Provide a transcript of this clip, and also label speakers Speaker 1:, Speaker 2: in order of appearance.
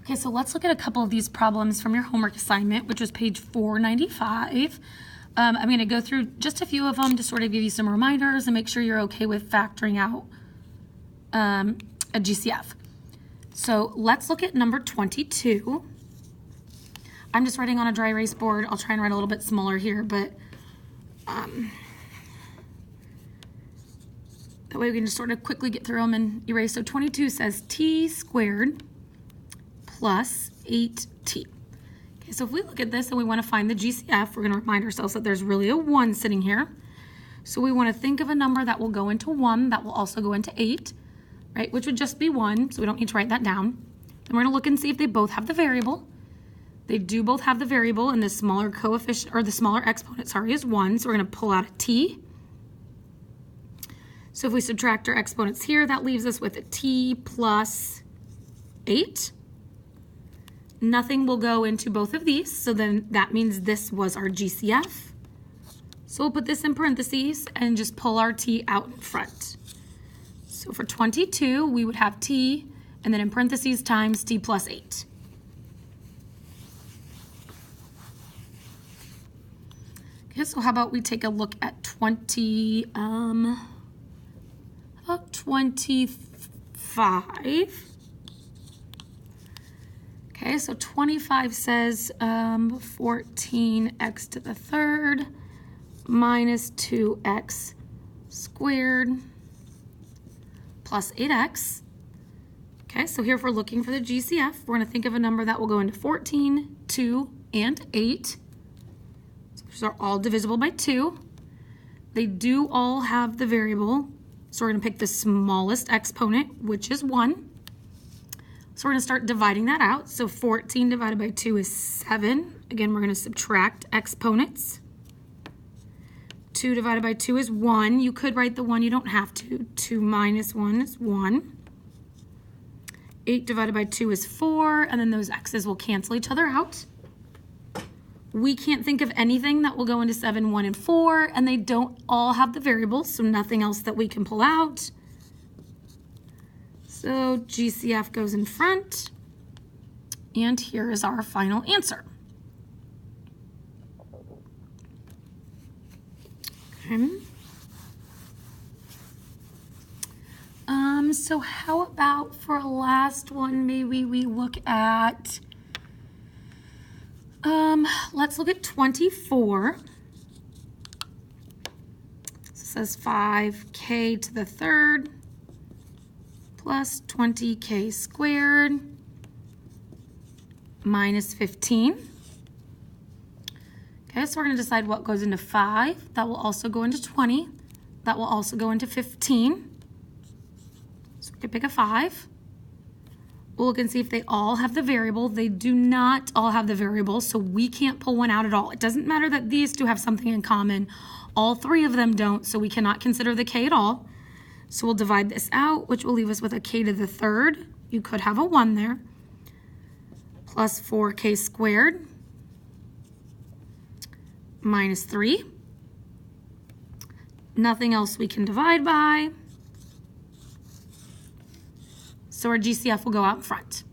Speaker 1: Okay, so let's look at a couple of these problems from your homework assignment, which was page 495. I'm going to go through just a few of them to sort of give you some reminders and make sure you're okay with factoring out a GCF. So let's look at number 22. I'm just writing on a dry erase board. I'll try and write a little bit smaller here, but that way we can just sort of quickly get through them and erase. So 22 says t squared plus 8t. Okay, so if we look at this and we want to find the GCF, we're going to remind ourselves that there's really a 1 sitting here. So we want to think of a number that will go into 1 that will also go into 8, right, which would just be 1, so we don't need to write that down. Then we're going to look and see if they both have the variable. They do both have the variable, and the smaller coefficient, or the smaller exponent, sorry, is 1, so we're going to pull out a t. So if we subtract our exponents here, that leaves us with a t plus 8. Nothing will go into both of these, so then that means this was our GCF. So we'll put this in parentheses and just pull our t out in front. So for 22, we would have t, and then in parentheses times t plus 8. Okay, so how about we take a look at 25. Okay, so 25 says 14x to the third minus 2x squared plus 8x. Okay, so here if we're looking for the GCF, we're going to think of a number that will go into 14, 2, and 8. So these are all divisible by 2. They do all have the variable, so we're going to pick the smallest exponent, which is 1. So we're going to start dividing that out. So 14 divided by 2 is 7. Again, we're going to subtract exponents. 2 divided by 2 is 1. You could write the 1, you don't have to. 2 minus 1 is 1. 8 divided by 2 is 4, and then those x's will cancel each other out. We can't think of anything that will go into 7, 1, and 4, and they don't all have the variables, so nothing else that we can pull out. So GCF goes in front, and here is our final answer. Okay. So how about for a last one, maybe we look at, let's look at 24. So it says 5k to the third plus 20k squared minus 15. Okay, so we're going to decide what goes into 5. That will also go into 20. That will also go into 15. So we can pick a 5. We'll look and see if they all have the variable. They do not all have the variable, so we can't pull one out at all. It doesn't matter that these two have something in common. All 3 of them don't, so we cannot consider the k at all. So we'll divide this out, which will leave us with a k to the third. You could have a 1 there. Plus 4k squared minus 3. Nothing else we can divide by. So our GCF will go out in front.